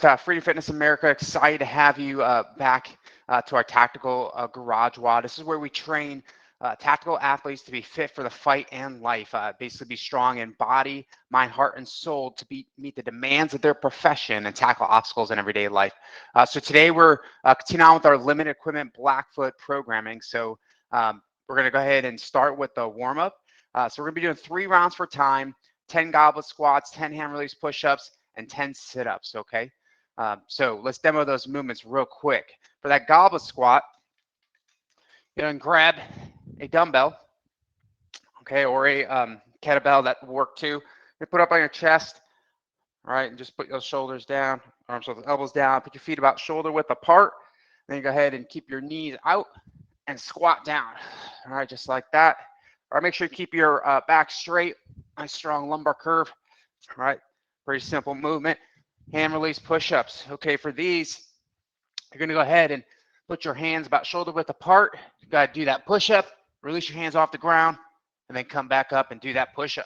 with Freedom Fitness America. Excited to have you back to our tactical garage WOD. This is where we train tactical athletes to be fit for the fight and life, basically be strong in body, mind, heart, and soul to meet the demands of their profession and tackle obstacles in everyday life. So today we're continuing on with our limited equipment Blackfoot programming. So we're going to go ahead and start with the warm-up. So we're going to be doing 3 rounds for time, 10 goblet squats, 10 hand release push-ups, and 10 sit-ups, okay? So let's demo those movements real quick. For that goblet squat, you're going to grab a dumbbell, okay, or a kettlebell that will work too. You put up on your chest, all right, and just put those shoulders down, arms with the elbows down, put your feet about shoulder width apart. Then you go ahead and keep your knees out and squat down, all right, just like that. All right, make sure you keep your back straight, nice strong lumbar curve, all right, pretty simple movement. Hand release push-ups. Okay, for these, you're going to go ahead and put your hands about shoulder width apart. You got to do that push-up, release your hands off the ground, and then come back up and do that push-up.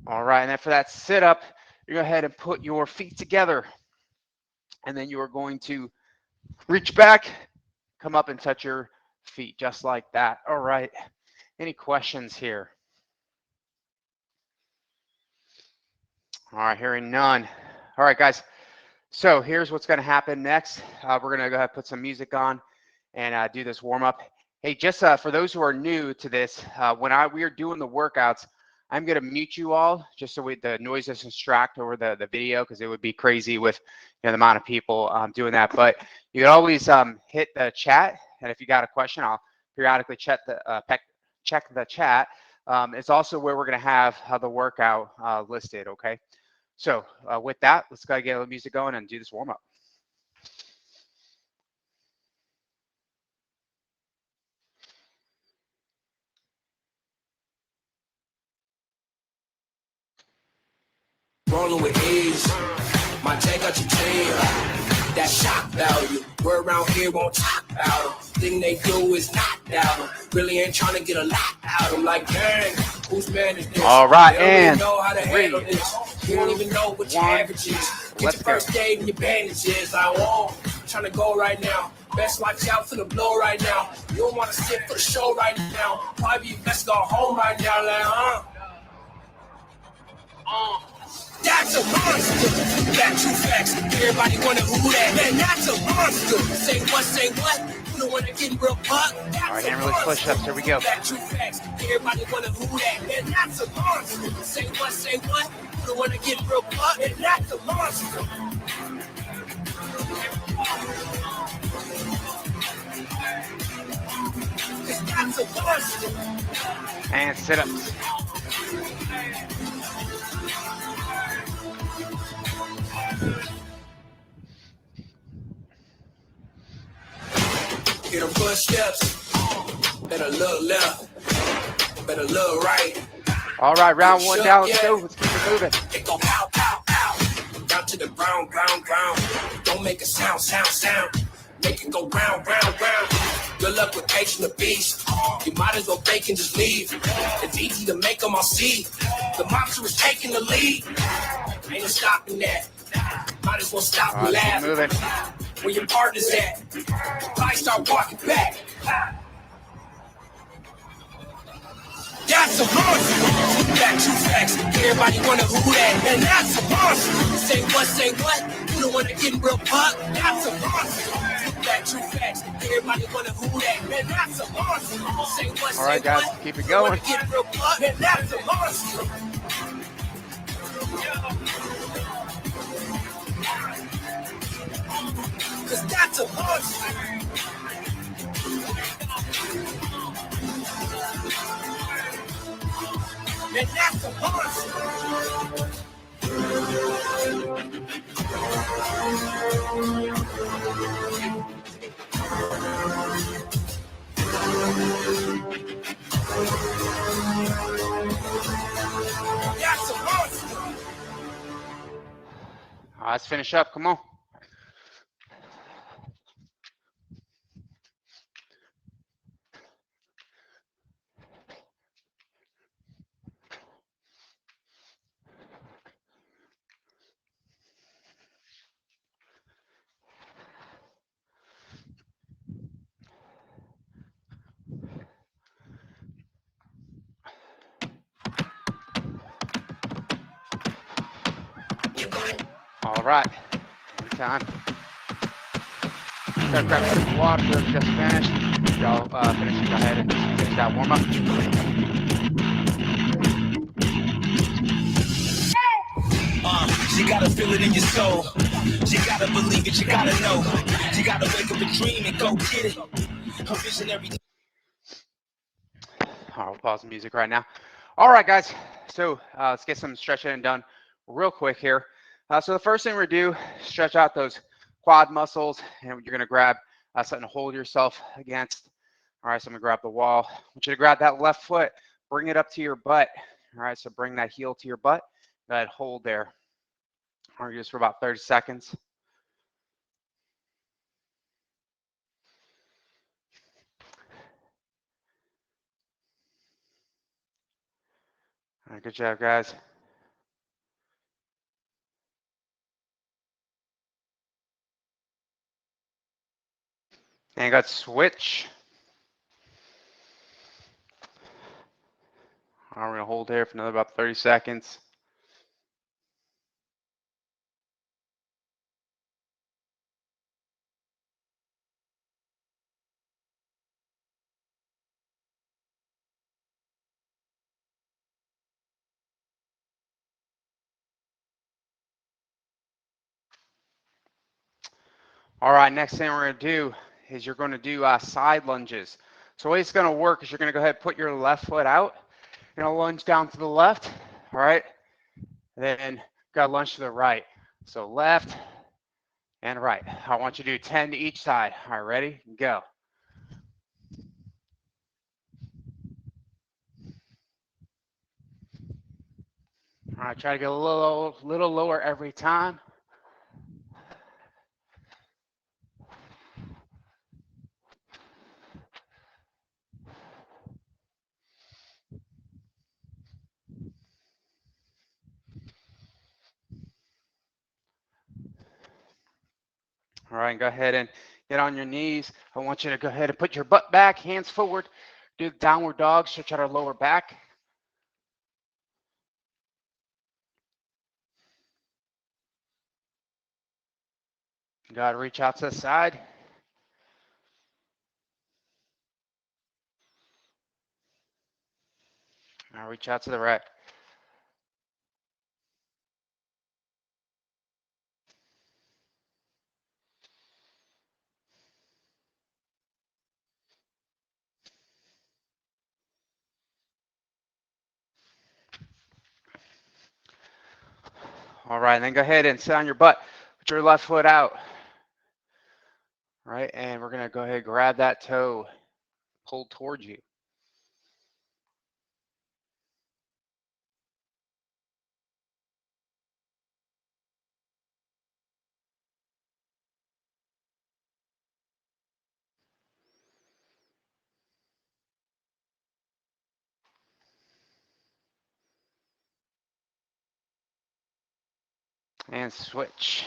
All right, and then for that sit-up, you go ahead and put your feet together, and then you are going to reach back, come up and touch your feet just like that. All right, any questions here? All right, hearing none. All right, guys. So here's what's going to happen next. We're going to go ahead and put some music on and do this warm up. Hey, just for those who are new to this, when we are doing the workouts, I'm going to mute you all just so the noise doesn't distract over the video, because it would be crazy with the amount of people doing that. But you can always hit the chat, and if you got a question, I'll periodically check the chat. It's also where we're going to have the workout listed, okay? So with that, let's go get the music going and do this warm up. Rolling with ease, my J got your team. That shock value, we're around here won't talk about them. Thing they do is not doubt them. Really ain't trying to get a lot out of them. Like, dang, whose man is this? All right, they don't and really know how to handle this. You don't even know what your average is. Get your first aid and your bandages. I won't. Trying to go right now. Best watch out for the blow right now. You don't want to sit for the show right now. Probably best go home right now. Like, that's a monster. That's true facts. Everybody wanna who that. Man, that's a monster. Say what? You don't wanna get real buck. All right, hand release push-ups. Here we go. That's true facts. Everybody wanna who that. Man, that's a monster. Say what? You don't wanna get real buck. Man, that's a monster. That's a monster. And sit-ups. Hear them footsteps. Better look left. Better look right. All right, round 1 down. Let's go. Let's keep it moving. It go pow, pow, pow. Down to the ground. Don't make a sound. Make it go round. Good luck with catching the beast. You might as well bake and just leave. It's easy to make them all see. The monster is taking the lead. Ain't no stopping that. Might as well stop and laugh. Moving. Where your partner's at. Probably start walking back. That's a monster. Back true facts. Everybody wanna who that. Man, that's a monster. Say what? You don't wanna get real buck. That's a monster. Back true facts. Everybody wanna who that. Man, that's a monster. Say what? All right, guys, keep it going. Get real buck. Man, that's a monster. Cause that's a monster. And that's a monster. That's a monster. All right, let's finish up. Come on. right, anytime. Gotta grab some water, just finished. Y'all finish, go ahead and finish that warm up. You gotta feel it in your soul. You gotta believe it, you gotta know. You gotta wake up and dream and go get it. A visionary. All right, we'll pause the music right now. All right, guys. So let's get some stretching done real quick here. So the first thing we're gonna do, stretch out those quad muscles, and you're gonna grab something to hold yourself against. All right, so I'm gonna grab the wall. I want you to grab that left foot, bring it up to your butt. All right, so bring that heel to your butt. Go ahead, hold there. All right, just for about 30 seconds. All right, good job, guys. And got switch. All right, we're gonna hold here for another about 30 seconds. All right, next thing we're gonna do is you're gonna do side lunges. So the way it's gonna work is you're gonna go ahead and put your left foot out. You're gonna lunge down to the left, all right? Then gotta lunge to the right. So left and right. I want you to do 10 to each side. All right, ready? Go. All right, try to get a little lower every time. All right, go ahead and get on your knees. I want you to go ahead and put your butt back, hands forward. Do the downward dog, stretch out our lower back. You gotta reach out to the side. Now reach out to the right. All right, and then go ahead and sit on your butt. Put your left foot out. All right, and we're gonna go ahead and grab that toe, pull towards you. And switch.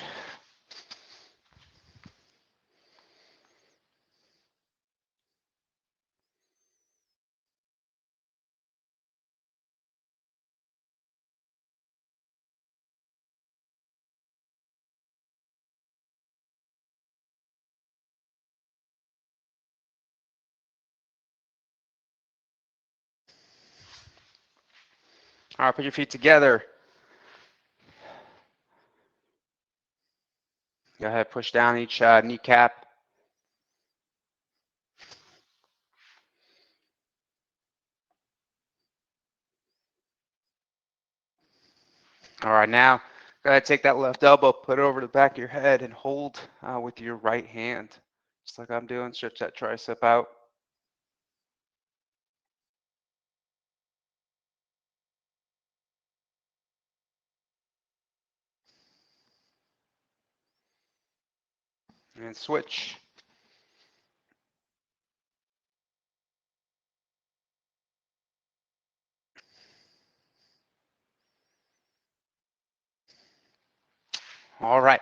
All right, put your feet together. Go ahead, push down each kneecap. All right, now go ahead, take that left elbow, put it over the back of your head, and hold with your right hand. Just like I'm doing, stretch that tricep out. And switch. All right,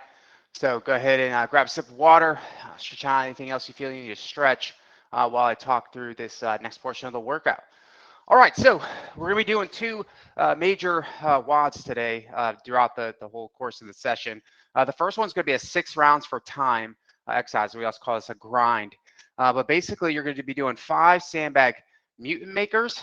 so go ahead and grab a sip of water, stretch out anything else you feel you need to stretch while I talk through this next portion of the workout. All right, so we're going to be doing two major WODs today throughout the whole course of the session. The first one's going to be a 6 rounds for time exercise. We also call this a grind. But basically, you're going to be doing 5 sandbag mutant makers.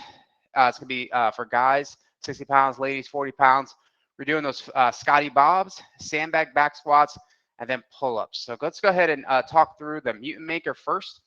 It's going to be for guys, 60 pounds, ladies, 40 pounds. We're doing those Scotty Bobs, sandbag back squats, and then pull-ups. So let's go ahead and talk through the mutant maker first.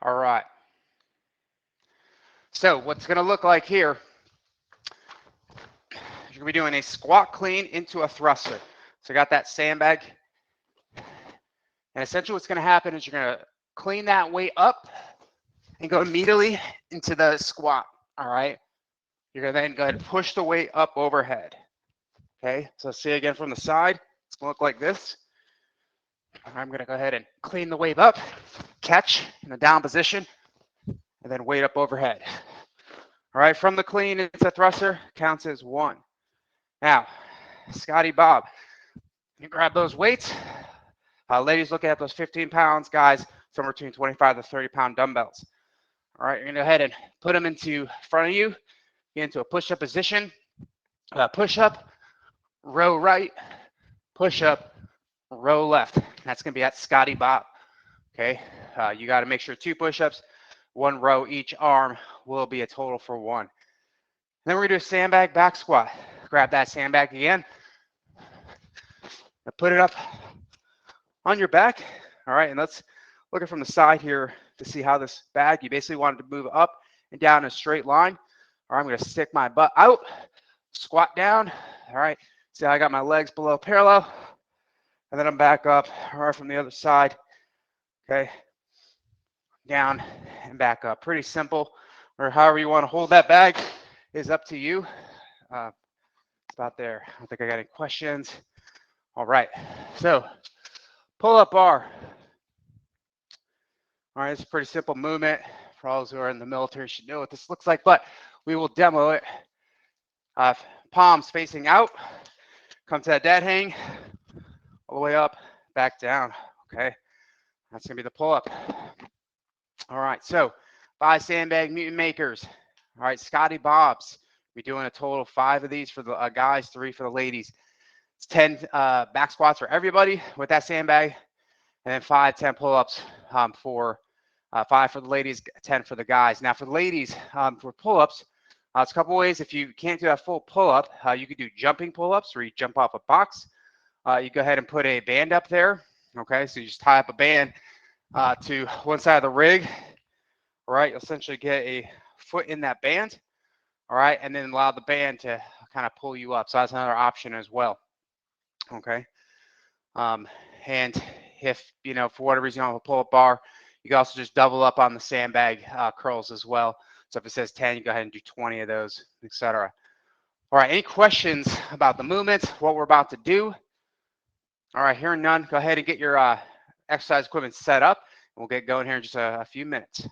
All right. So what's going to look like here, you're going to be doing a squat clean into a thruster. So you got that sandbag. And essentially what's going to happen is you're going to clean that weight up and go immediately into the squat. All right. You're going to then go ahead and push the weight up overhead. Okay. So see again from the side. It's going to look like this. I'm going to go ahead and clean the weight up, catch in a down position, and then weight up overhead. All right. From the clean into thruster counts as 1. Now, Scotty Bob, you grab those weights. Ladies, look at those 15 pounds, guys, somewhere between 25 to 30 pound dumbbells. All right, you're gonna go ahead and put them into front of you, get into a push-up position. Push-up, row right, push-up, row left. That's gonna be at Scotty Bob. Okay, you gotta make sure 2 push-ups, 1 row each arm will be a total for 1. Then we're gonna do a sandbag back squat. Grab that sandbag again. Now put it up on your back. All right, and let's look at from the side here to see how this bag, you basically want it to move up and down in a straight line. All right, I'm going to stick my butt out, squat down. All right, see how I got my legs below parallel, and then I'm back up, all right, from the other side. Okay, down and back up. Pretty simple, or however you want to hold that bag is up to you. About there. I don't think I got any questions. All right, so pull-up bar. All right, it's a pretty simple movement. For all those who are in the military should know what this looks like, but we will demo it. Palms facing out, come to that dead hang, all the way up, back down, okay? That's gonna be the pull-up. All right, so 5 sandbag mutant makers. All right, Scotty Bobs. We're doing a total of 5 of these for the guys, 3 for the ladies. It's 10 back squats for everybody with that sandbag, and then 5 10 pull-ups for 5 for the ladies, 10 for the guys. Now for the ladies, for pull-ups, it's a couple ways. If you can't do that full pull-up, you could do jumping pull-ups where you jump off a box. You go ahead and put a band up there. Okay, so you just tie up a band to one side of the rig. All right, you'll essentially get a foot in that band. All right, and then allow the band to kind of pull you up. So that's another option as well. Okay, and if, you know, for whatever reason you don't have a pull-up bar, you can also just double up on the sandbag curls as well. So if it says 10, you go ahead and do 20 of those, etc. All right, any questions about the movements, what we're about to do? All right, hearing none, go ahead and get your exercise equipment set up. We'll get going here in just a few minutes.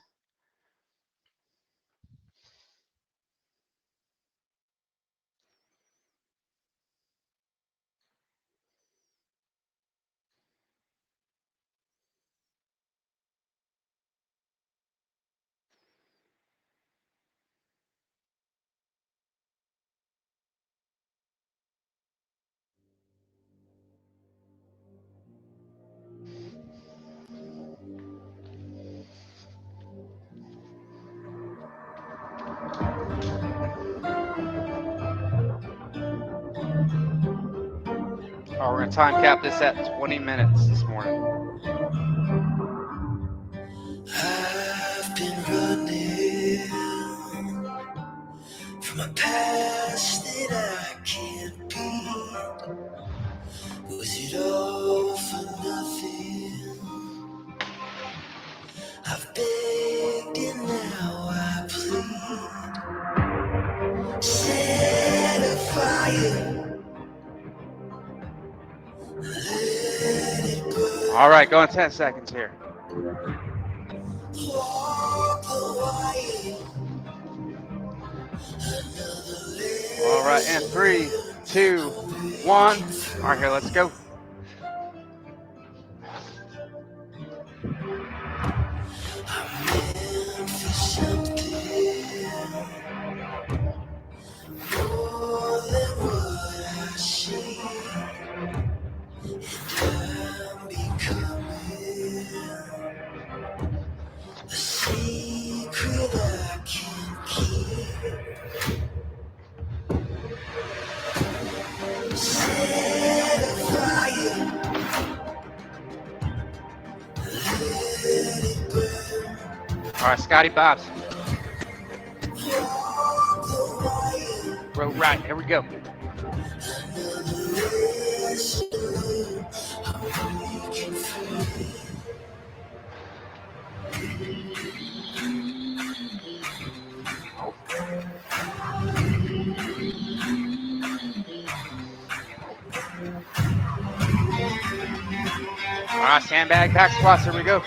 All right, we're going to time cap this at 20 minutes this morning. I've been running my past that I can't beat? Was it all for nothing? I've begged and now I plead. Set a fire. Let it burn. All right, going 10 seconds here. Walk the wire. All right, and 3, 2, 1. All right, here, let's go. More than what I see, and I'm becoming a secret I can't keep. Set a fire, let it burn. All right, Scotty Bob. Walk the wire. Row right, here we go. All right, sandbag back squats, here we go.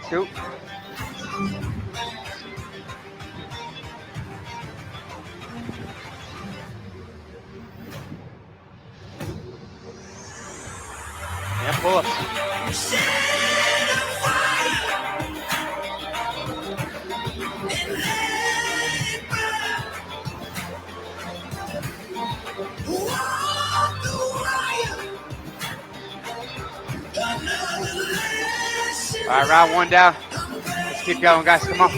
Scoop. Yeah, pull-ups. All right, round one down. Let's keep going, guys. Come on.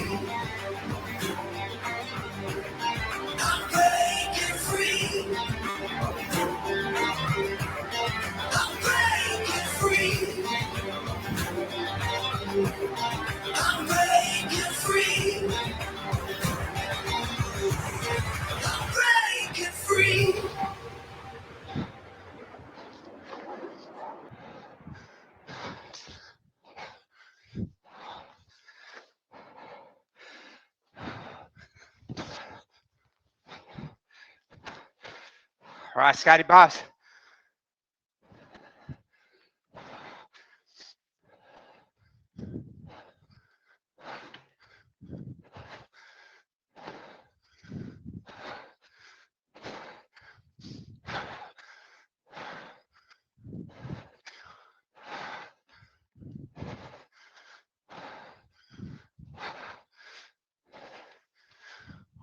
All right, Scotty Bob.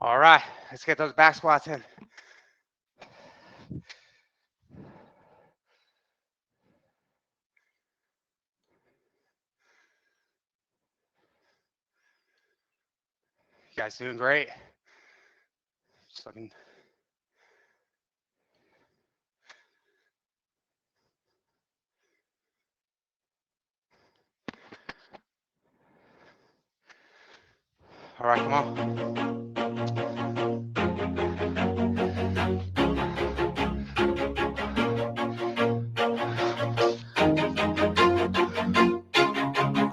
All right, let's get those back squats in. You guys doing great. Just looking. All right, come on.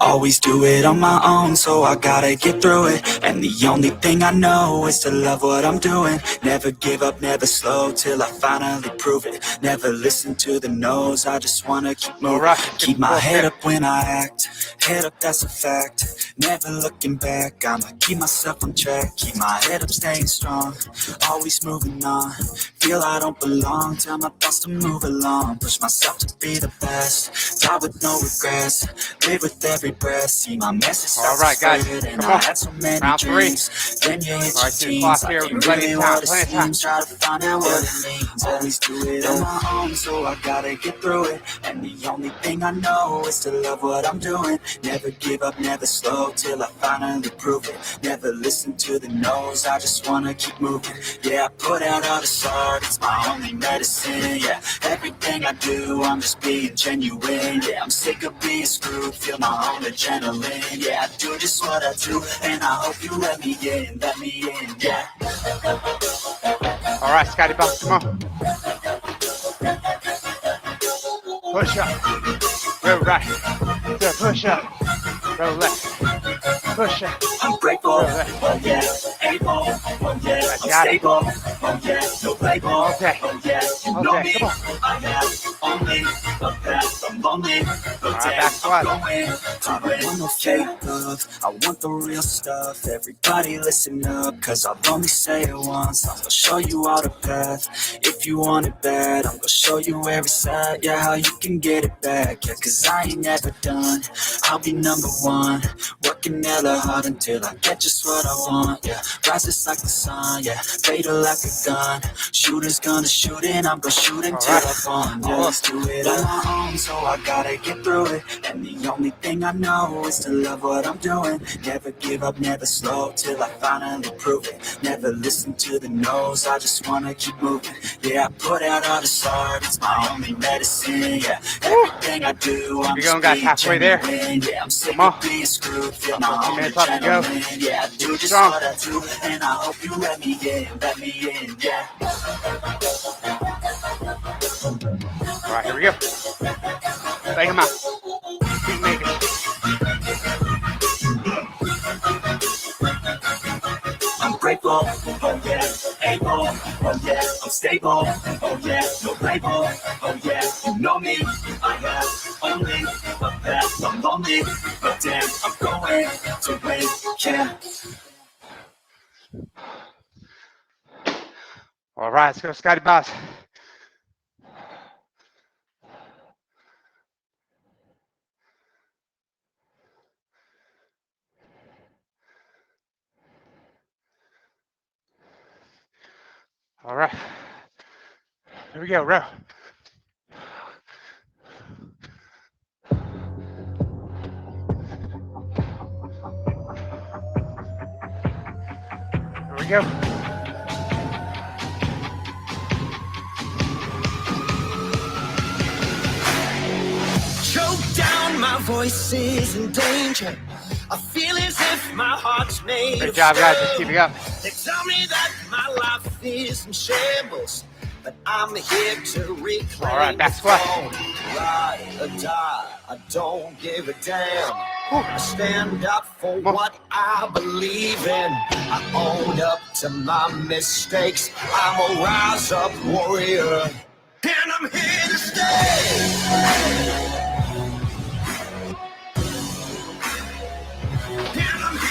Always do it on my own, so I gotta get through it. And the only thing I know is to love what I'm doing. Never give up, never slow, till I finally prove it. Never listen to the no's, I just wanna keep moving. Right, keep my head up when I act, head up, that's a fact. Never looking back, I'ma keep myself on track. Keep my head up, staying strong, always moving on. Feel I don't belong, tell my thoughts to move along. Push myself to be the best, die with no regrets. Live with every breath. breath, see my message All starts right, to guys, spread, and come I on. had so many Round 3. dreams. Then you hit All your right, see the teens, clock like here. it Plenty really of time, what it plenty of time. seems. Try to find out what it means. Always do it on my own, so I gotta get through it. And the only thing I know is to love what I'm doing. Never give up, never slow, till I finally prove it. Never listen to the no's, I just wanna keep moving. Yeah, I put out all this art, it's my only medicine. Yeah, everything I do, I'm just being genuine. Yeah, I'm sick of being screwed, feel my own adrenaline. Yeah, I do just what I do, and I hope you let me in, yeah. All right, Scotty Bob, come on. Push up. Go right. Go push up. Go left. Push up. I'm grateful, oh yeah, able, oh yeah, I'm stable, oh yeah, no label, Okay. oh yeah, you know me, Come on. I have only a path, I'm lonely, but right, damn, back squat. I'm going to win. I want no fake love, I want the real stuff. Everybody listen up, cause I'll only say it once. I'm gonna show you all the path, if you want it bad. I'm gonna show you every side, yeah, how you can get it back. Yeah, cause I ain't never done, I'll be #1. Working hella hard until I get just what I want, yeah. Rises like the sun, yeah. Fatal like a gun. Shooters gonna shoot and I'm gonna shoot until I fall. Yeah, let's do it on my own, so I gotta get through it. And the only thing I know is to love what I'm doing. Never give up, never slow, till I finally prove it. Never listen to the no's, I just wanna keep moving. Yeah, I put out all this art, it's my only medicine, yeah. Everything I do, I'm just guys, halfway there. yeah, I'm sick of being screwed, feel my own adrenaline. Yeah, I do just what I do, and I hope you let me in, yeah. All right, here we go. Take him out. Keep making it. I'm grateful, oh yeah, able, oh yeah, I'm stable, oh yeah, no label, oh yeah, you know me, I have only a path, I'm lonely, but damn, I'm going to win, yeah. All right, let's go, Scotty Bob. All right. Here we go, row. Here we go. Choke down, my voice is in danger. I feel as if my heart's made Great of job, guys. stone. Just keep it up. They tell me that my life is in shambles, but I'm here to reclaim. All right, back squat. Ride or die, I don't give a damn. I stand up for what I believe in. I own up to my mistakes. I'm a rise up warrior, and I'm here to stay.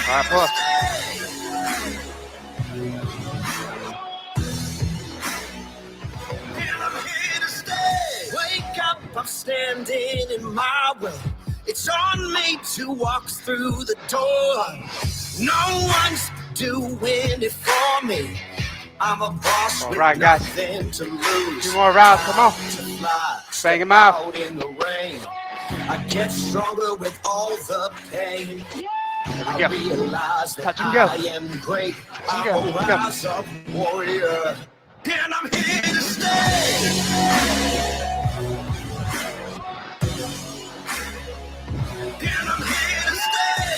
All right, pull up. Wake up, I'm standing in my way. It's on me to walk through the door. No one's doing it for me. I'm a boss All with right, guys. nothing to lose. 2 more rounds, come on. Bang him out. In the rain. I get stronger with all the pain. Here we I go. realize that Touch and go. I am great. Touch and I'm go. a rise up warrior, and I'm here to stay. And I'm here to stay.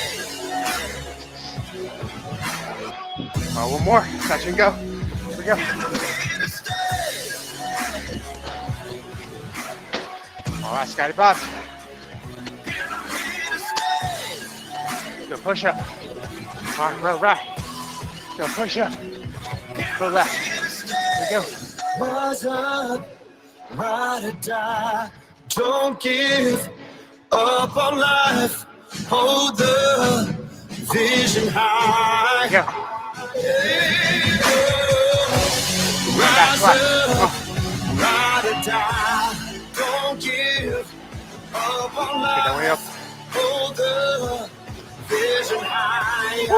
One more. Touch and go. Here we go. All right, Scotty Bob. Go push up. All right, row right. Go push up. Go left. Here we go. Rise up, ride or die. Don't give up on life. Hold the vision high. Here we go. Rise up, ride or die. Don't give up on life. Get that way up. Hold the All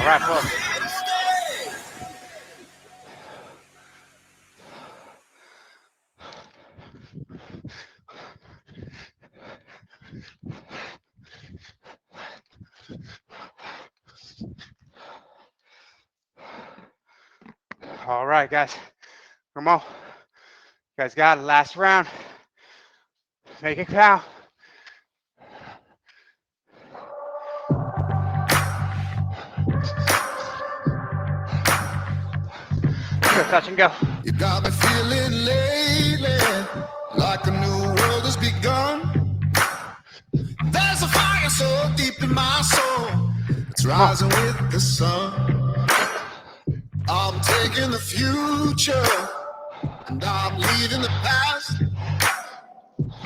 right, pull. All right, guys. Come on. You guys got it. Last round. Make it count. Go, touch and go. You got me feeling lately like a new world has begun. There's a fire so deep in my soul, it's rising with the sun. I'm taking the future and I'm leaving the past.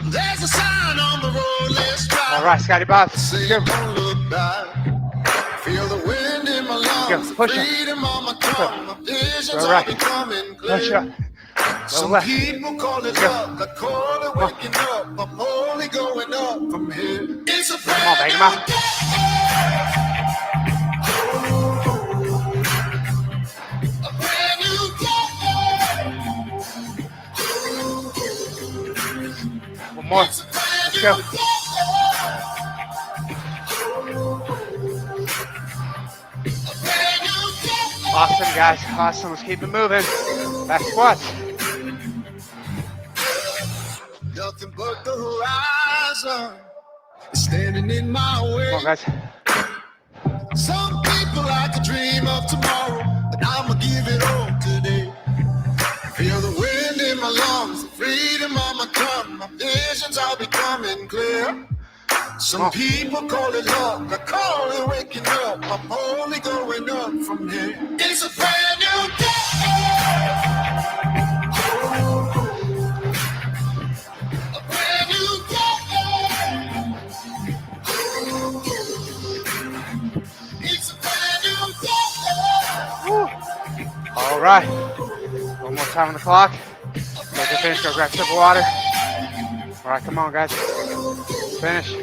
There's a sign on the road, let's drive. All right, Scotty Bob. Say Go. don't look back. Feel the wind in my lungs, Go. Push freedom on my tongue. My visions all right. are becoming Push clear. up. Some left. people call it luck, I call it waking up. I'm only going up from here. It's a Come on, bang him out. a brand new One more. Let's go. Awesome, guys. Awesome. Let's keep it moving. Back squats. Nothing but the horizon standing in my way. Come on, guys. Some people like to dream of tomorrow, but I'ma give it all today. Feel the wind in my lungs, the freedom on my tongue. My visions are becoming clear. Some people call it luck, I call it waking up. I'm only going up from here. It's a brand new day. A brand new day. It's a brand new day. Woo. All right. One more time on the clock. Make it finish. Go grab a sip of water. All right, come on, guys. Finish.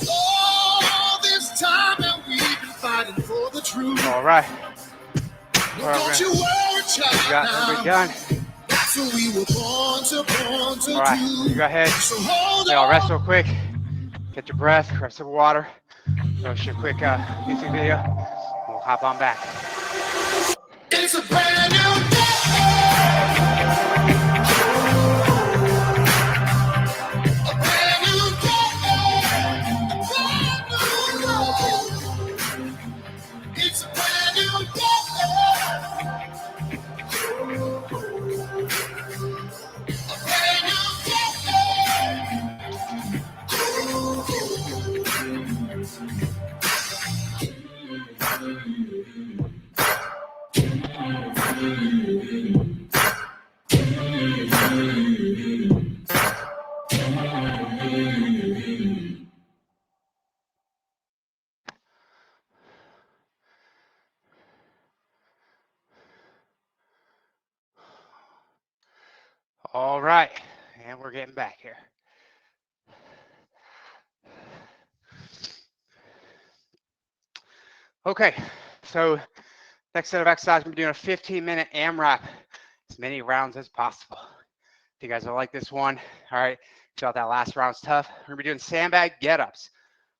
All this time and we've been fighting for the truth. All right. Don't you worry, child. We're done. That's what we were born to All right. do. You go ahead. So hold I'll on. rest real quick. Get your breath. Grab a sip of water. Go shoot a quick YouTube video. We'll hop on back. It's a brand new day. A brand new day. A brand new day. It's a brand new day. A brand new All right. And we're getting back here. Okay. So next set of exercises, we're doing a 15-minute AMRAP, as many rounds as possible. If you guys don't like this one, all right, felt that last round's tough. We're gonna be doing sandbag get-ups,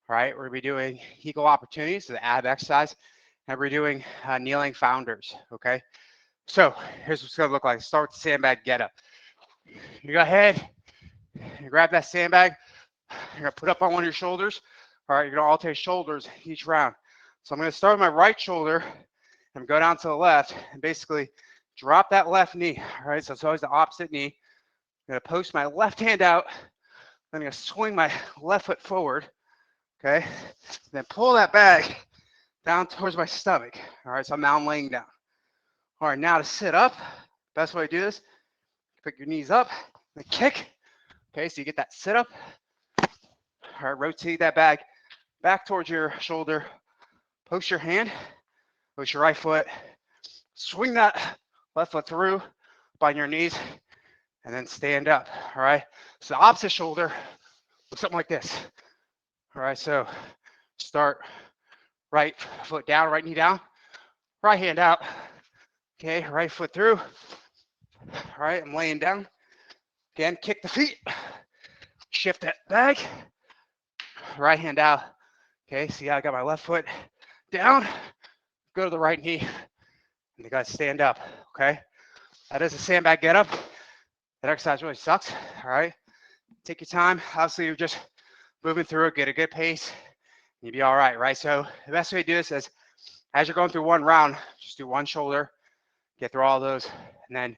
all right? We're gonna be doing equal opportunities, so the ab exercise, and we're doing kneeling founders, okay? So here's what it's gonna look like. Start with the sandbag get-up. You go ahead, you grab that sandbag, you're gonna put up on one of your shoulders, all right? You're gonna alternate shoulders each round. So I'm gonna start with my right shoulder, and go down to the left, and basically drop that left knee, all right? So it's always the opposite knee. I'm gonna post my left hand out, then I'm gonna swing my left foot forward, okay? Then pull that bag down towards my stomach, all right? So now I'm laying down. All right, now to sit up, best way to do this, pick your knees up, and kick, okay? So you get that sit up. All right, rotate that bag back towards your shoulder. Post your hand, post your right foot, swing that left foot through up on your knees, and then stand up, all right? So the opposite shoulder looks something like this, all right? So start right foot down, right knee down, right hand out, okay? Right foot through, all right? I'm laying down. Again, kick the feet, shift that bag, right hand out, okay? See how I got my left foot down, go to the right knee, and you guys stand up, okay? That is a sandbag get up. That exercise really sucks, all right? Take your time. Obviously, you're just moving through it, get a good pace, you'll be all right, right? So the best way to do this is, as you're going through one round, just do one shoulder, get through all those, and then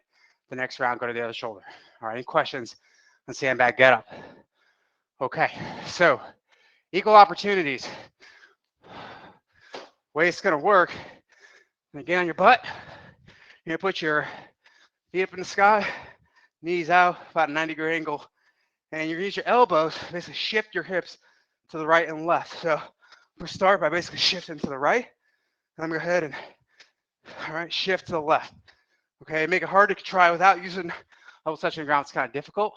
the next round, go to the other shoulder. All right, any questions on sandbag get up? Okay, so equal opportunities. Way it's gonna work, get on your butt, you're gonna put your feet up in the sky, knees out, about a 90-degree angle, and you're gonna use your elbows, basically shift your hips to the right and left. So we'll start by basically shifting to the right, and I'm gonna go ahead and, all right, shift to the left. Okay, make it hard to try without using elbows touching the ground. It's kind of difficult.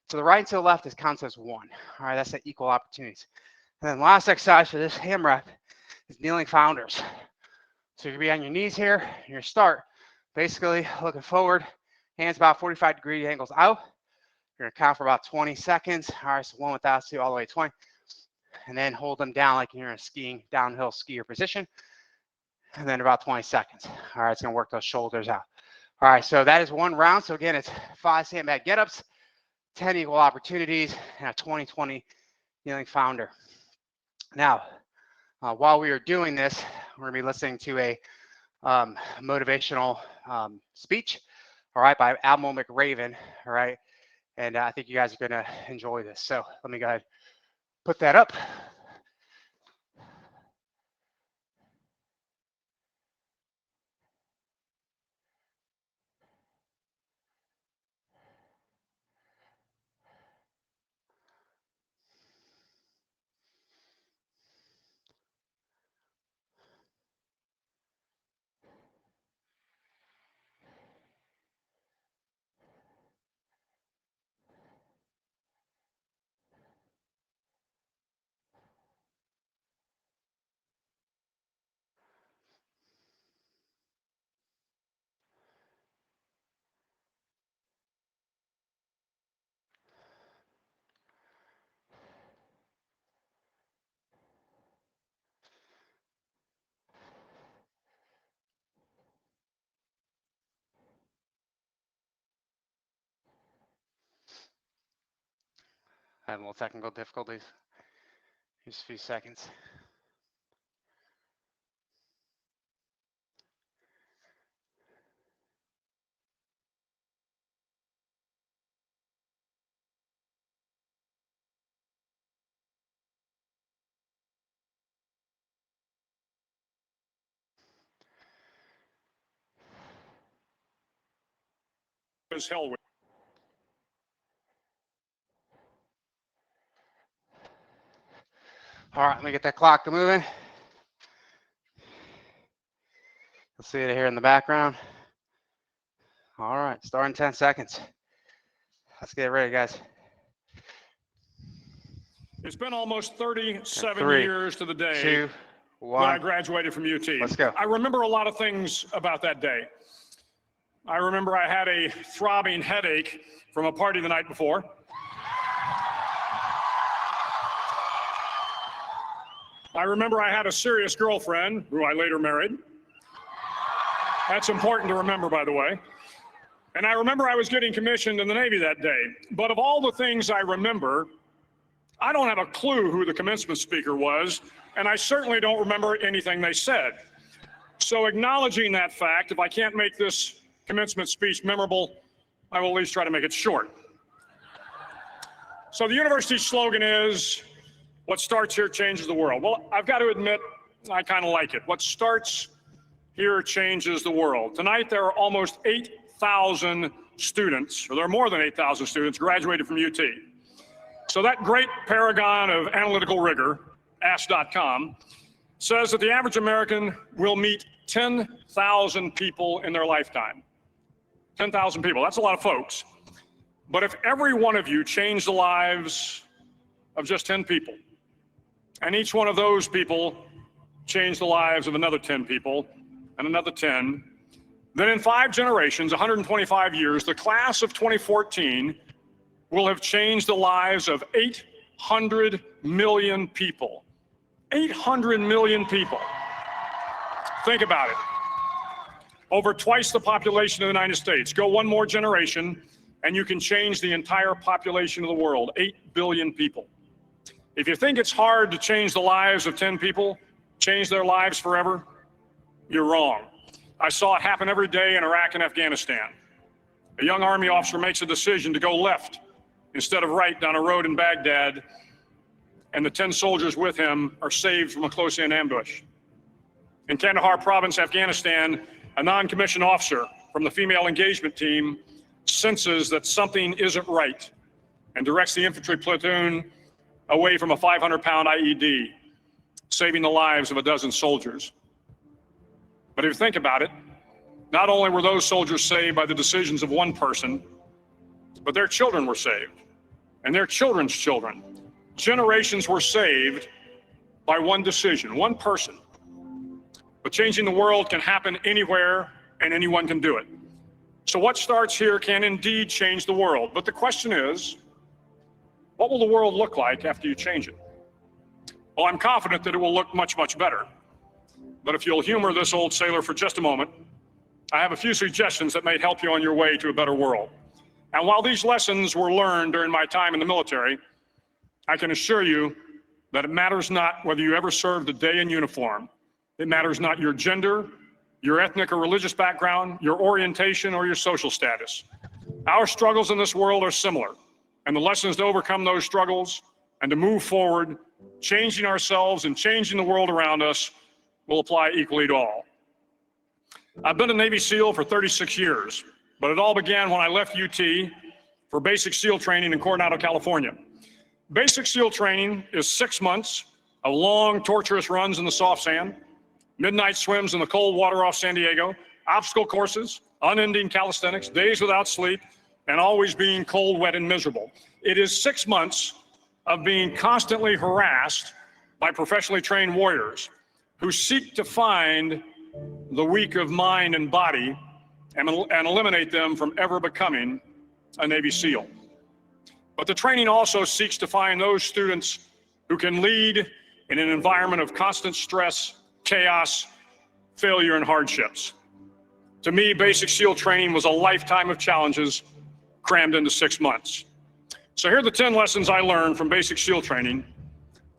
To the right and to the left, it counts as one. All right, that's the equal opportunities. And then last exercise for this AMRAP is kneeling founders. So you're gonna be on your knees here, and your start, basically looking forward, hands about 45-degree angles out. You're gonna count for about 20 seconds. All right, so 1 without, 2 all the way to 20. And then hold them down like you're in a skiing, downhill skier position. And then about 20 seconds. All right, it's gonna work those shoulders out. All right, so that is one round. So again, it's 5 sandbag get-ups, 10 equal opportunities, and a 20-20 kneeling founder. Now, while we are doing this, we're gonna be listening to a motivational speech, all right, by ADM McRaven, all right, and I think you guys are gonna enjoy this. So let me go ahead, put that up. I have a little technical difficulties. Just a few seconds. As hell. All right, let me get that clock moving. You'll see it here in the background. All right, start in 10 seconds. Let's get ready, guys. It's been almost 37 3, years to the day 2, 1. when I graduated from UT. Let's go. I remember a lot of things about that day. I remember I had a throbbing headache from a party the night before. I remember I had a serious girlfriend who I later married. That's important to remember, by the way. And I remember I was getting commissioned in the Navy that day. But of all the things I remember, I don't have a clue who the commencement speaker was, and I certainly don't remember anything they said. So acknowledging that fact, if I can't make this commencement speech memorable, I will at least try to make it short. So the university's slogan is, what starts here changes the world. Well, I've got to admit, I kind of like it. What starts here changes the world. Tonight, there are almost 8,000 students, or there are more than 8,000 students graduated from UT. So that great paragon of analytical rigor Ask.com, says that the average American will meet 10,000 people in their lifetime. 10,000 people, that's a lot of folks. But if every one of you changed the lives of just 10 people, and each one of those people changed the lives of another 10 people, and another 10, then in 5 generations, 125 years, the class of 2014 will have changed the lives of 800 million people. 800 million people. Think about it. Over twice the population of the United States. Go one more generation, and you can change the entire population of the world, 8 billion people. If you think it's hard to change the lives of 10 people, change their lives forever, you're wrong. I saw it happen every day in Iraq and Afghanistan. A young Army officer makes a decision to go left instead of right down a road in Baghdad, and the 10 soldiers with him are saved from a close-in ambush. In Kandahar province, Afghanistan, a non-commissioned officer from the female engagement team senses that something isn't right and directs the infantry platoon away from a 500-pound IED, saving the lives of a dozen soldiers. But if you think about it, not only were those soldiers saved by the decisions of one person, but their children were saved, and their children's children. Generations were saved by one decision, one person. But changing the world can happen anywhere, and anyone can do it. So what starts here can indeed change the world. But the question is, what will the world look like after you change it? Well, I'm confident that it will look much, much better. But if you'll humor this old sailor for just a moment, I have a few suggestions that may help you on your way to a better world. And while these lessons were learned during my time in the military, I can assure you that it matters not whether you ever served a day in uniform. It matters not your gender, your ethnic or religious background, your orientation, or your social status. Our struggles in this world are similar, and the lessons to overcome those struggles and to move forward, changing ourselves and changing the world around us, will apply equally to all. I've been a Navy SEAL for 36 years, but it all began when I left UT for basic SEAL training in Coronado, California. Basic SEAL training is 6 months of long, torturous runs in the soft sand, midnight swims in the cold water off San Diego, obstacle courses, unending calisthenics, days without sleep, and always being cold, wet, and miserable. It is 6 months of being constantly harassed by professionally trained warriors who seek to find the weak of mind and body and eliminate them from ever becoming a Navy SEAL. But the training also seeks to find those students who can lead in an environment of constant stress, chaos, failure, and hardships. To me, basic SEAL training was a lifetime of challenges crammed into 6 months. So here are the 10 lessons I learned from basic SEAL training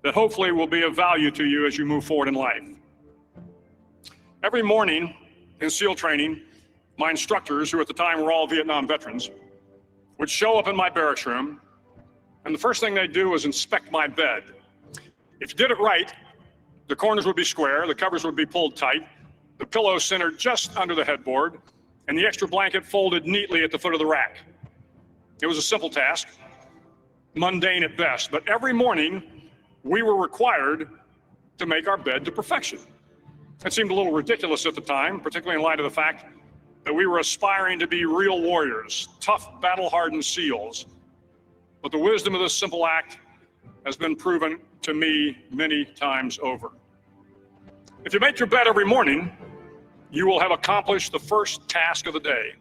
that hopefully will be of value to you as you move forward in life. Every morning in SEAL training, my instructors, who at the time were all Vietnam veterans, would show up in my barracks room, and the first thing they'd do was inspect my bed. If you did it right, the corners would be square, the covers would be pulled tight, the pillow centered just under the headboard, and the extra blanket folded neatly at the foot of the rack. It was a simple task, mundane at best, but every morning we were required to make our bed to perfection. It seemed a little ridiculous at the time, particularly in light of the fact that we were aspiring to be real warriors, tough, battle-hardened SEALs. But the wisdom of this simple act has been proven to me many times over. If you make your bed every morning, you will have accomplished the first task of the day.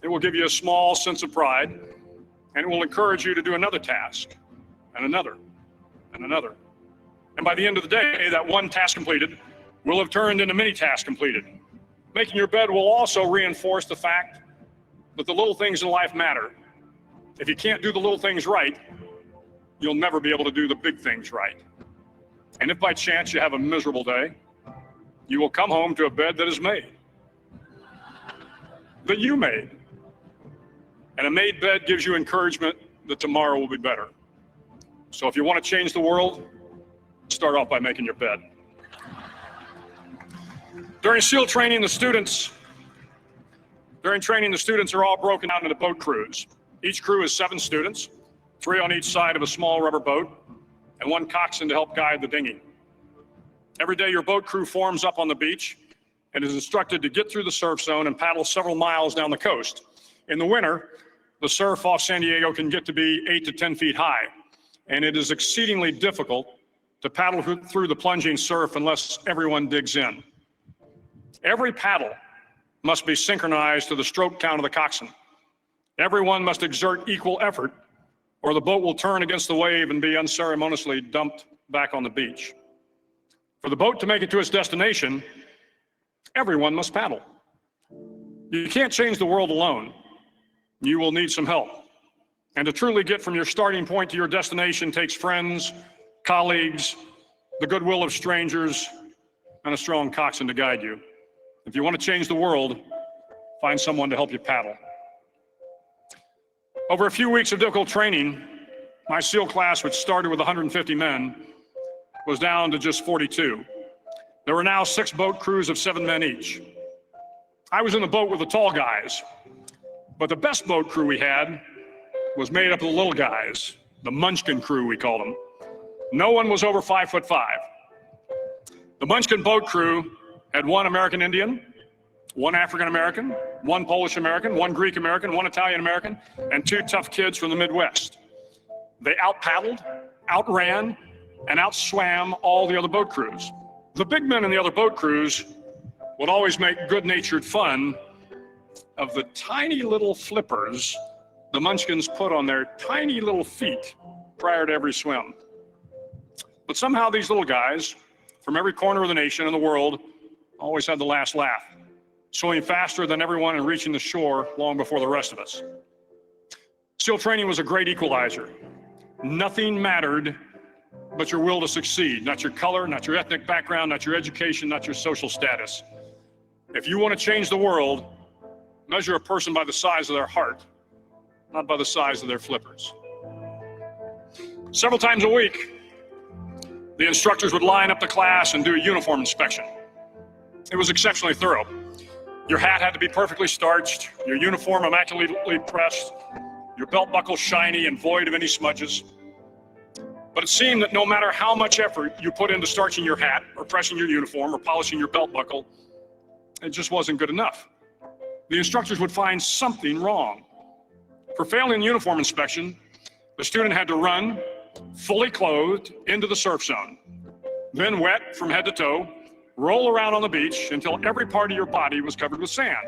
It will give you a small sense of pride, and it will encourage you to do another task, and another, and another. And by the end of the day, that one task completed will have turned into many tasks completed. Making your bed will also reinforce the fact that the little things in life matter. If you can't do the little things right, you'll never be able to do the big things right. And if by chance you have a miserable day, you will come home to a bed that is made, that you made. And a made bed gives you encouragement that tomorrow will be better. So if you want to change the world, start off by making your bed. During SEAL training, the students are all broken out into boat crews. Each crew is 7 students, 3 on each side of a small rubber boat, and one coxswain to help guide the dinghy. Every day, your boat crew forms up on the beach and is instructed to get through the surf zone and paddle several miles down the coast. In the winter, the surf off San Diego can get to be 8 to 10 feet high, and it is exceedingly difficult to paddle through the plunging surf unless everyone digs in. Every paddle must be synchronized to the stroke count of the coxswain. Everyone must exert equal effort, or the boat will turn against the wave and be unceremoniously dumped back on the beach. For the boat to make it to its destination, everyone must paddle. You can't change the world alone. You will need some help. And to truly get from your starting point to your destination takes friends, colleagues, the goodwill of strangers, and a strong coxswain to guide you. If you want to change the world, find someone to help you paddle. Over a few weeks of difficult training, my SEAL class, which started with 150 men, was down to just 42. There were now 6 boat crews of 7 men each. I was in the boat with the tall guys, but the best boat crew we had was made up of the little guys, the Munchkin crew, we called them. No one was over 5'5". The Munchkin boat crew had 1 American Indian, 1 African American, 1 Polish American, 1 Greek American, 1 Italian American, and 2 tough kids from the Midwest. They out-paddled, outran, and outswam all the other boat crews. The big men in the other boat crews would always make good-natured fun of the tiny little flippers the Munchkins put on their tiny little feet prior to every swim. But somehow these little guys from every corner of the nation and the world always had the last laugh, swimming faster than everyone and reaching the shore long before the rest of us. SEAL training was a great equalizer. Nothing mattered but your will to succeed, not your color, not your ethnic background, not your education, not your social status. If you want to change the world, measure a person by the size of their heart, not by the size of their flippers. Several times a week, the instructors would line up the class and do a uniform inspection. It was exceptionally thorough. Your hat had to be perfectly starched, your uniform immaculately pressed, your belt buckle shiny and void of any smudges. But it seemed that no matter how much effort you put into starching your hat or pressing your uniform or polishing your belt buckle, it just wasn't good enough. The instructors would find something wrong. For failing the uniform inspection, the student had to run fully clothed into the surf zone, then wet from head to toe, roll around on the beach until every part of your body was covered with sand.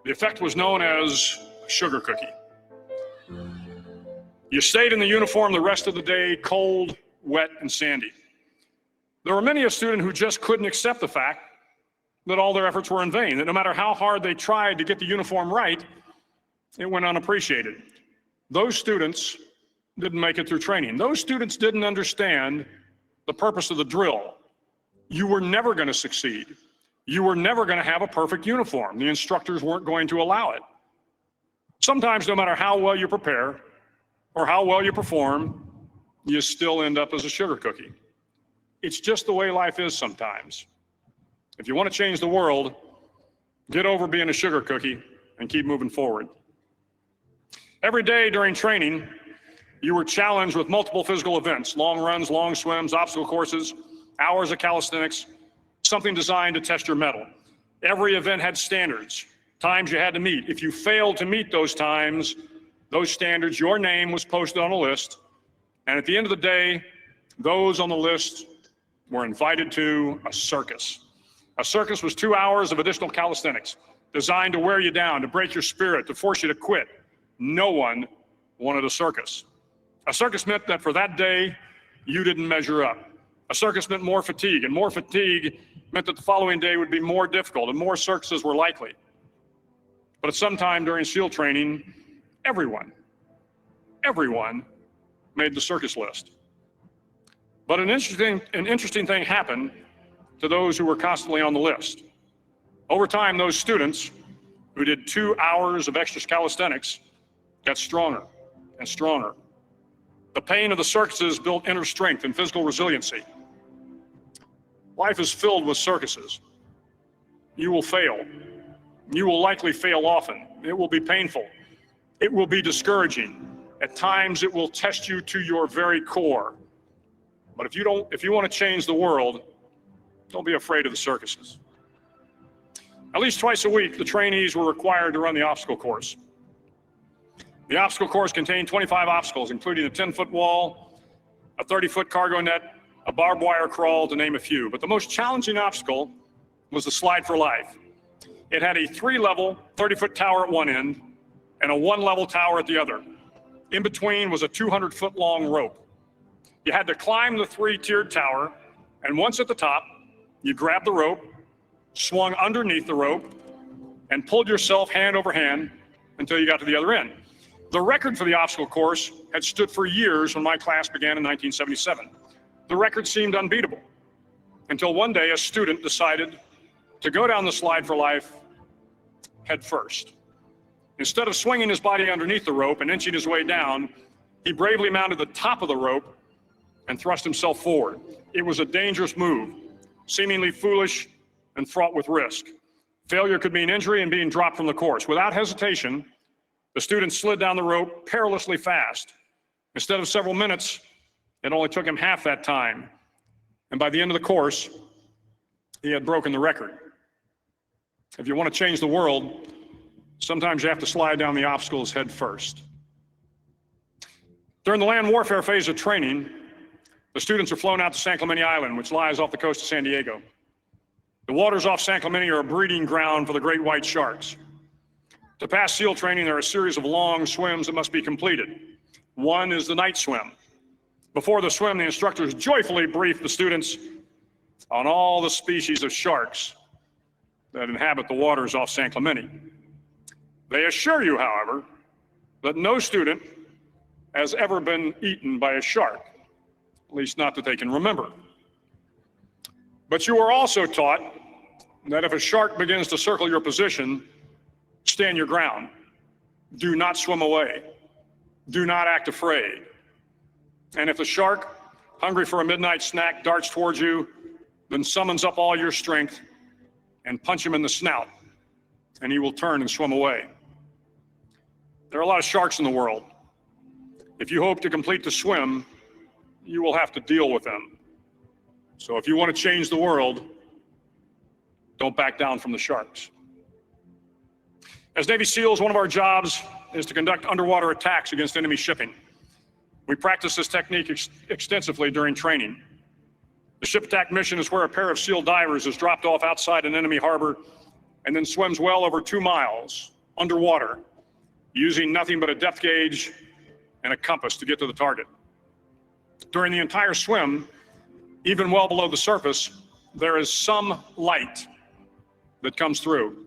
The effect was known as a sugar cookie. You stayed in the uniform the rest of the day, cold, wet, and sandy. There were many a student who just couldn't accept the fact that all their efforts were in vain, that no matter how hard they tried to get the uniform right, it went unappreciated. Those students didn't make it through training. Those students didn't understand the purpose of the drill. You were never going to succeed. You were never going to have a perfect uniform. The instructors weren't going to allow it. Sometimes, no matter how well you prepare or how well you perform, you still end up as a sugar cookie. It's just the way life is sometimes. If you want to change the world, get over being a sugar cookie and keep moving forward. Every day during training, you were challenged with multiple physical events, long runs, long swims, obstacle courses, hours of calisthenics, something designed to test your mettle. Every event had standards, times you had to meet. If you failed to meet those times, those standards, your name was posted on a list, and at the end of the day, those on the list were invited to a circus. A circus was 2 hours of additional calisthenics, designed to wear you down, to break your spirit, to force you to quit. No one wanted a circus. A circus meant that for that day, you didn't measure up. A circus meant more fatigue, and more fatigue meant that the following day would be more difficult, and more circuses were likely. But at some time during SEAL training, everyone made the circus list. But an interesting thing happened to those who were constantly on the list. Over time, those students who did 2 hours of extra calisthenics got stronger and stronger. The pain of the circuses built inner strength and physical resiliency. Life is filled with circuses. You will fail. You will likely fail often. It will be painful. It will be discouraging. At times, it will test you to your very core. But if you want to change the world, don't be afraid of the circuses. At least twice a week, the trainees were required to run the obstacle course. The obstacle course contained 25 obstacles, including a 10-foot wall, a 30-foot cargo net, a barbed wire crawl, to name a few. But the most challenging obstacle was the slide for life. It had a 3-level, 30-foot tower at one end and a 1-level tower at the other. In between was a 200-foot long rope. You had to climb the 3-tiered tower, and once at the top, you grabbed the rope, swung underneath the rope, and pulled yourself hand over hand until you got to the other end. The record for the obstacle course had stood for years when my class began in 1977. The record seemed unbeatable until one day a student decided to go down the slide for life head first. Instead of swinging his body underneath the rope and inching his way down, he bravely mounted the top of the rope and thrust himself forward. It was a dangerous move, seemingly foolish and fraught with risk. Failure could mean injury and being dropped from the course. Without hesitation, the student slid down the rope perilously fast. Instead of several minutes, it only took him half that time. And by the end of the course, he had broken the record. If you want to change the world, sometimes you have to slide down the obstacles head first. During the land warfare phase of training, the students are flown out to San Clemente Island, which lies off the coast of San Diego. The waters off San Clemente are a breeding ground for the great white sharks. To pass SEAL training, there are a series of long swims that must be completed. One is the night swim. Before the swim, the instructors joyfully brief the students on all the species of sharks that inhabit the waters off San Clemente. They assure you, however, that no student has ever been eaten by a shark, at least not that they can remember. But you are also taught that if a shark begins to circle your position, stand your ground. Do not swim away. Do not act afraid. And if the shark, hungry for a midnight snack, darts towards you, then summons up all your strength and punch him in the snout, and he will turn and swim away. There are a lot of sharks in the world. If you hope to complete the swim, you will have to deal with them. So if you want to change the world, don't back down from the sharks. As Navy SEALs, one of our jobs is to conduct underwater attacks against enemy shipping. We practice this technique extensively during training. The ship attack mission is where a pair of SEAL divers is dropped off outside an enemy harbor and then swims well over 2 miles underwater, using nothing but a depth gauge and a compass to get to the target. During the entire swim, even well below the surface, there is some light that comes through.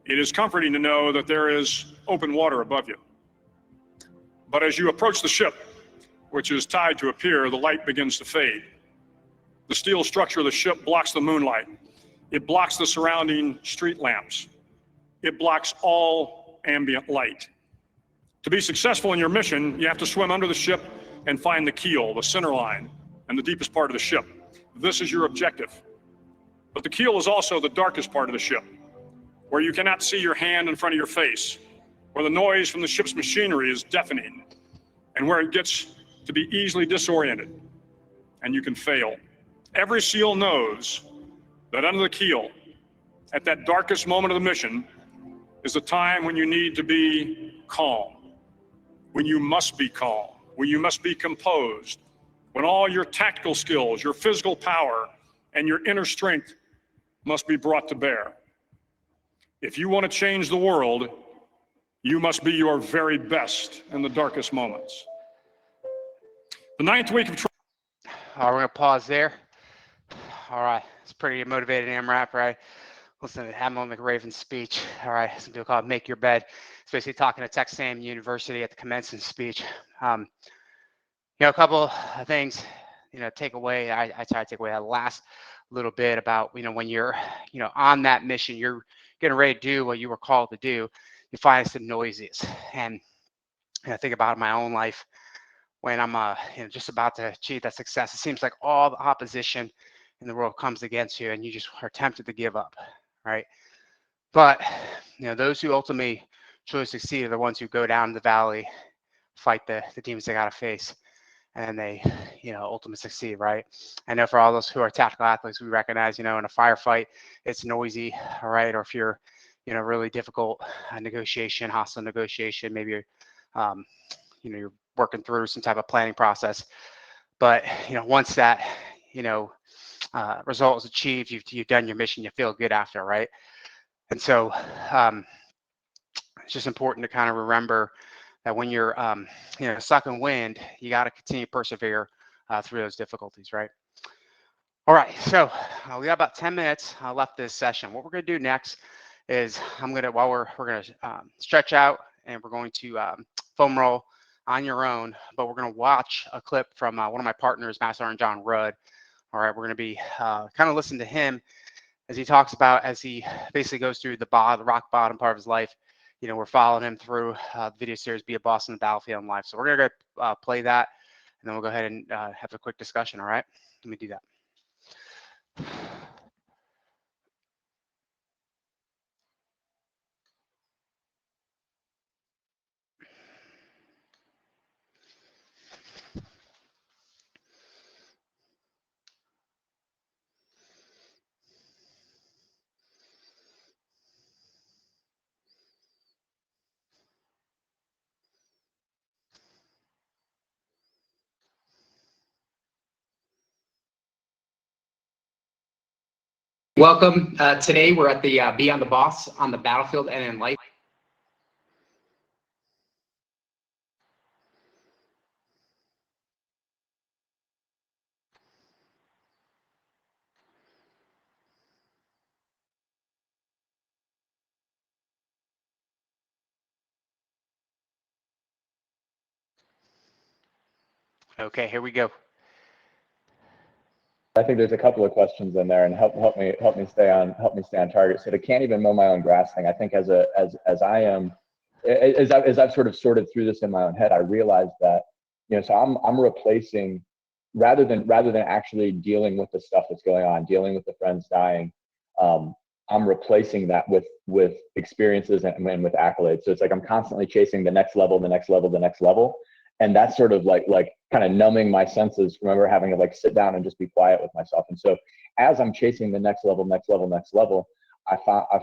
It is comforting to know that there is open water above you. But as you approach the ship, which is tied to a pier, the light begins to fade. The steel structure of the ship blocks the moonlight. It blocks the surrounding street lamps. It blocks all ambient light. To be successful in your mission, you have to swim under the ship and find the keel, the center line, and the deepest part of the ship. This is your objective. But the keel is also the darkest part of the ship, where you cannot see your hand in front of your face, where the noise from the ship's machinery is deafening, and where it gets to be easily disoriented, and you can fail. Every SEAL knows that under the keel, at that darkest moment of the mission, is the time when you need to be calm, when you must be calm, when you must be composed, when all your tactical skills, your physical power, and your inner strength must be brought to bear. If you want to change the world, you must be your very best in the darkest moments. The 9th week of training. All right, we're going to pause there. All right, it's pretty motivated AMRAP, right? Listen to Admiral McRaven's speech. All right, some people call it Make Your Bed. It's basically talking to Texas A&M University at the commencement speech. You know, a couple of things, you know, take away. I try to take away that last little bit about, you know, when you're, you know, on that mission, you're getting ready to do what you were called to do, you find it's the noisiest. And I think about my own life when I'm you know, just about to achieve that success. It seems like all the opposition in the world comes against you and you just are tempted to give up, right? But, you know, those who ultimately truly succeed are the ones who go down the valley, fight the demons they got to face. and they, ultimately succeed, right? I know for all those who are tactical athletes, we recognize, in a firefight, it's noisy, all right? Or if you're, really difficult negotiation, hostile negotiation, maybe you're, you're working through some type of planning process. But, once that, result is achieved, you've done your mission, you feel good after, right? And so it's just important to kind of remember that when you're, sucking wind, you got to continue to persevere through those difficulties, right? All right, so we got about 10 minutes left this session. What we're going to do next is we're going to stretch out, and we're going to foam roll on your own, but we're going to watch a clip from one of my partners, Master Sergeant John Rudd. All right, we're going to be kind of listening to him as he talks about, as he basically goes through the rock bottom part of his life. We're following him through the video series, Be a Boss on the Battlefield in Life. So we're going to play that, and then we'll go ahead and have a quick discussion, all right? Let me do that. Welcome. Today we're at the Be on the Boss on the Battlefield and in Life. Okay, here we go. I think there's a couple of questions in there, and help me stay on target. So the can't even mow my own grass thing. I think as I've sort of sorted through this in my own head, I realized that so I'm replacing, rather than actually dealing with the stuff that's going on, dealing with the friends dying, I'm replacing that with experiences and with accolades. So it's like I'm constantly chasing the next level, the next level, the next level. And that's sort of like kind of numbing my senses. Remember having to sit down and just be quiet with myself. And so as I'm chasing the next level, I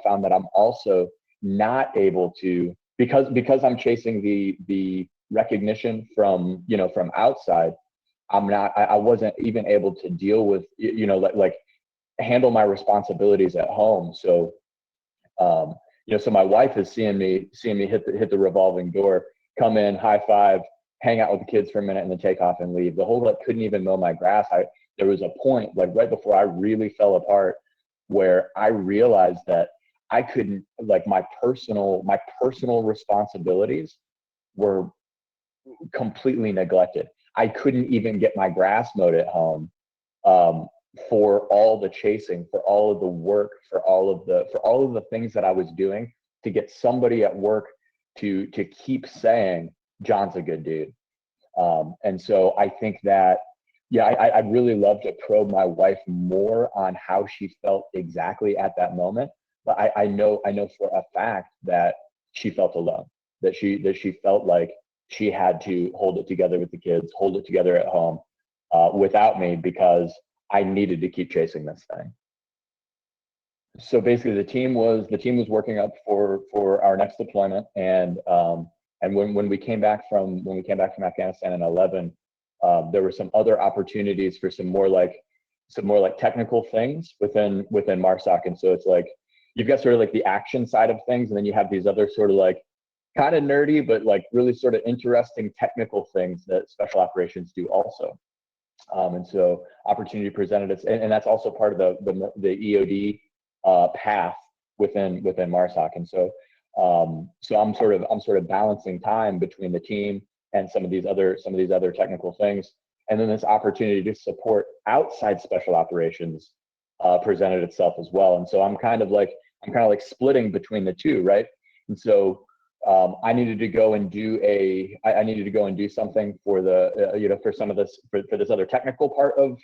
found that I'm also not able to, because I'm chasing the recognition from outside. I wasn't even able to deal with, handle my responsibilities at home. So, so my wife is seeing me hit the revolving door, come in, high five, hang out with the kids for a minute, and then take off and leave. The whole couldn't even mow my grass. There was a point right before I really fell apart where I realized that I couldn't, my personal responsibilities were completely neglected. I couldn't even get my grass mowed at home for all the chasing, for all of the work, for all of the things that I was doing to get somebody at work to keep saying, John's a good dude. And so I think that, I'd really love to probe my wife more on how she felt exactly at that moment. But I know for a fact that she felt alone, that she felt like she had to hold it together with the kids, hold it together at home without me, because I needed to keep chasing this thing. So basically the team was working up for our next deployment, and when we came back from Afghanistan in 11, there were some other opportunities for some more technical things within MARSOC. And so it's like you've got sort of the action side of things, and then you have these other sort of kind of nerdy but really sort of interesting technical things that special operations do also. And so opportunity presented us, and that's also part of the EOD path within MARSOC. And so I'm sort of balancing time between the team and some of these other technical things, and then this opportunity to support outside special operations presented itself as well. And so I'm kind of splitting between the two, right? And so I needed to go and do something for for some of this for this other technical part of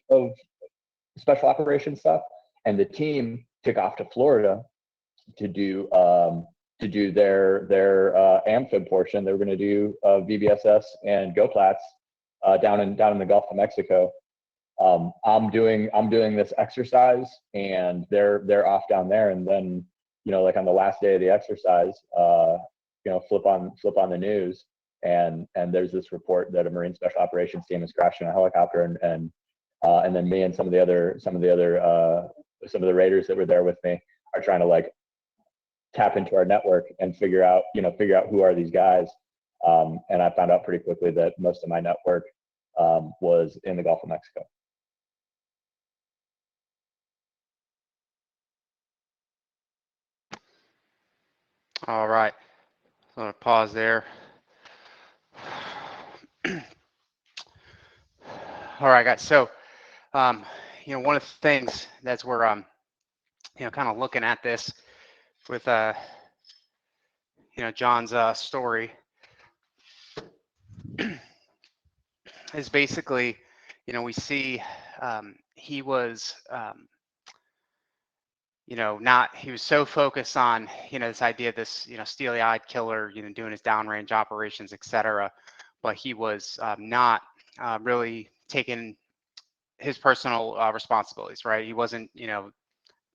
special operations stuff, and the team took off to Florida to do their amphib portion. They were going to do VBSS and GoPlats down in the Gulf of Mexico. I'm doing this exercise, and they're off down there, and then, you know, like on the last day of the exercise, you know, flip on the news, and there's this report that a Marine Special Operations team is crashing a helicopter, and then me and some of the raiders that were there with me are trying to like tap into our network and figure out who are these guys. And I found out pretty quickly that most of my network was in the Gulf of Mexico. All right, I'm gonna pause there. All right, guys. So, you know, one of the things that's where you know, kind of looking at this with you know, John's story is basically, you know, we see he was you know, he was so focused on, you know, this idea of this, you know, steely-eyed killer, you know, doing his downrange operations, etc. But he was not really taking his personal responsibilities, right? He wasn't, you know,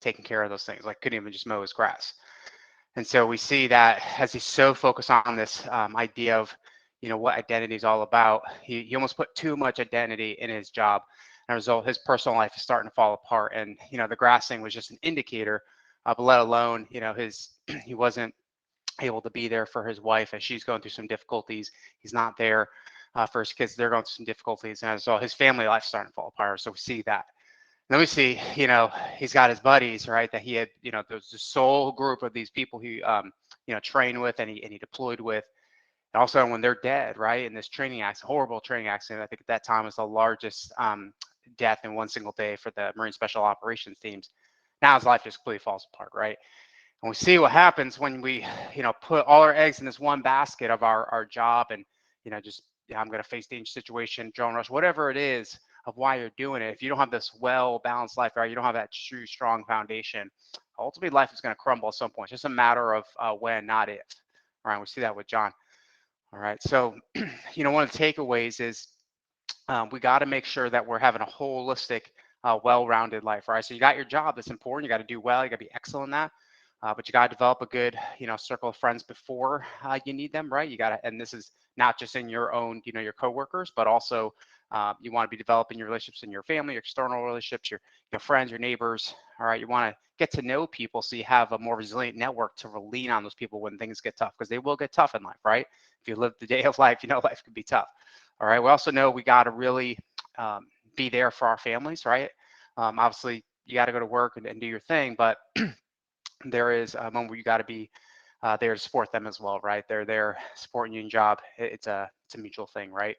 taking care of those things, like couldn't even just mow his grass. And so we see that as he's so focused on this idea of, you know, what identity is all about, he almost put too much identity in his job. As a result, his personal life is starting to fall apart. And, you know, the grassing was just an indicator, but let alone, you know, he wasn't able to be there for his wife as she's going through some difficulties. He's not there for his kids. They're going through some difficulties. And as a result, his family life's starting to fall apart. So we see that. Then we see, you know, he's got his buddies, right? That he had, you know, there's this sole group of these people he, you know, trained with and he deployed with. And also when they're dead, right? In this training accident, horrible training accident, I think at that time was the largest death in one single day for the Marine Special Operations teams. Now his life just completely falls apart, right? And we see what happens when we, you know, put all our eggs in this one basket of our job and, you know, just, yeah, I'm going to face danger situation, drone rush, whatever it is of why you're doing it. If you don't have this well-balanced life, right, you don't have that true strong foundation, ultimately life is going to crumble at some point. It's just a matter of when, not if. All right, we see that with John. All right, so, you know, one of the takeaways is we got to make sure that we're having a holistic, well-rounded life, right? So you got your job, that's important. You got to do well. You got to be excellent in that. But you got to develop a good, you know, circle of friends before you need them, right? You got to, and this is not just in your own, you know, your coworkers, but also you want to be developing your relationships in your family, your external relationships, your friends, your neighbors. All right, you want to get to know people so you have a more resilient network to lean on those people when things get tough, because they will get tough in life, right? If you live the day of life, you know life can be tough. All right, we also know we got to really be there for our families, right? Obviously, you got to go to work and do your thing, but there is a moment where you got to be there to support them as well, right? They're there supporting you in your job. It's a mutual thing, right?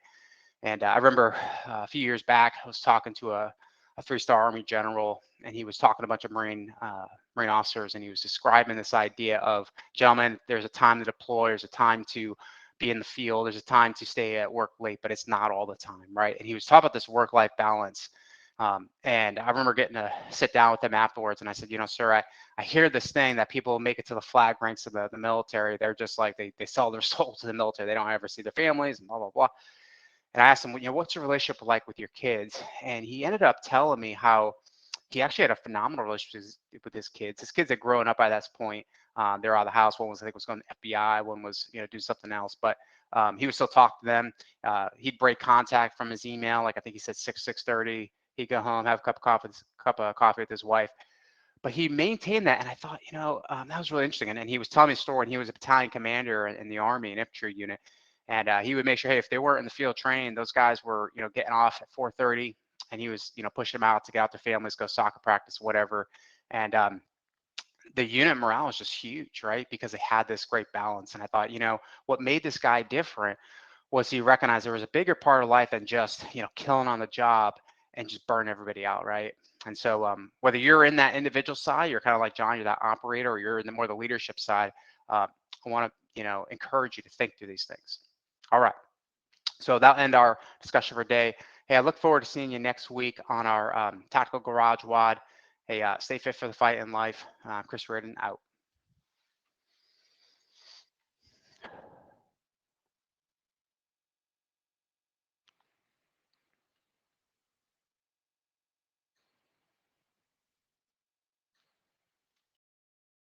And I remember a few years back, I was talking to a 3-star Army general, and he was talking to a bunch of Marine officers, and he was describing this idea of, gentlemen, there's a time to deploy, there's a time to be in the field, there's a time to stay at work late, but it's not all the time, right? And he was talking about this work-life balance. And I remember getting to sit down with him afterwards, and I said, you know, sir, I hear this thing that people make it to the flag ranks of the military. They're just like, they sell their soul to the military. They don't ever see their families and blah, blah, blah. And I asked him, you know, what's your relationship like with your kids? And he ended up telling me how he actually had a phenomenal relationship with his kids. His kids had grown up by that point. They're out of the house. One was, I think, was going to FBI. One was, you know, do something else. But he would still talk to them. He'd break contact from his email. Like I think he said 6:30. He'd go home, have a cup of coffee with his wife. But he maintained that. And I thought, you know, that was really interesting. And he was telling me a story, and he was a battalion commander in the Army, an infantry unit. And he would make sure, hey, if they weren't in the field training, those guys were, you know, getting off at 4:30, and he was, you know, pushing them out to get out their families, go soccer practice, whatever. And the unit morale was just huge, right? Because they had this great balance. And I thought, you know, what made this guy different was he recognized there was a bigger part of life than just, you know, killing on the job and just burn everybody out, right? And so whether you're in that individual side, you're kind of like John, you're that operator, or you're in the more the leadership side, I want to, you know, encourage you to think through these things. All right, so that'll end our discussion for today. Hey, I look forward to seeing you next week on our Tactical Garage WOD. Hey, stay fit for the fight in life. Chris Redden out.